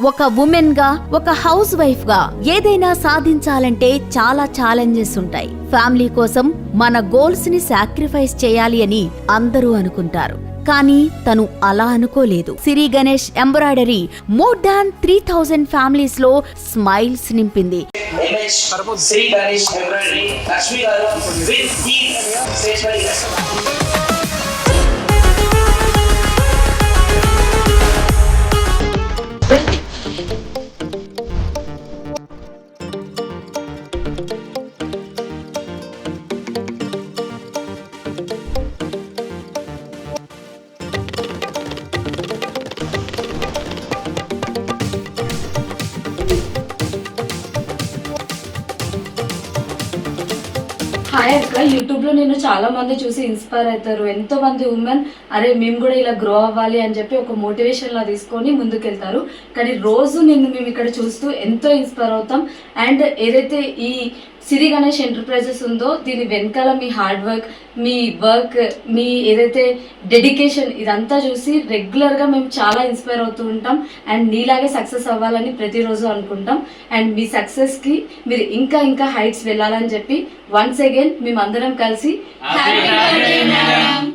ఒక ఉమెన్ గా, ఒక హౌస్ వైఫ్ గా ఏదైనా సాధించాలంటే చాలా ఛాలెంజెస్ ఉంటాయి. ఫ్యామిలీ కోసం మన గోల్స్ ని సాక్రిఫైస్ చేయాలి అని అందరూ అనుకుంటారు. కానీ తను అలా అనుకోలేదు. Siri Ganesh embroidery more than 3000 families లో స్మైల్స్ నింపింది. హాయ్ అక్క, యూట్యూబ్ లో నేను చాలా మంది చూసి ఇన్స్పైర్ అవుతారు. ఎంతో మంది ఉమెన్ అరే మేము కూడా ఇలా గ్రో అవ్వాలి అని చెప్పి ఒక మోటివేషన్ లా తీసుకొని ముందుకెళ్తారు. కానీ రోజు మేము ఇక్కడ చూస్తూ ఎంతో ఇన్స్పైర్ అవుతాం. అండ్ ఏదైతే ఈ సిరి గణేష్ ఎంటర్ప్రైజెస్ ఉందో దీని వెనకాల మీ హార్డ్ వర్క్, మీ వర్క్, మీ ఏదైతే డెడికేషన్ ఇదంతా చూసి రెగ్యులర్గా మేము చాలా ఇన్స్పైర్ అవుతూ ఉంటాం. అండ్ నీలాగే సక్సెస్ అవ్వాలని ప్రతిరోజు అనుకుంటాం. అండ్ మీ సక్సెస్కి మీరు ఇంకా ఇంకా హైట్స్ వెళ్ళాలని చెప్పి వన్స్ అగైన్ మేమందరం కలిసి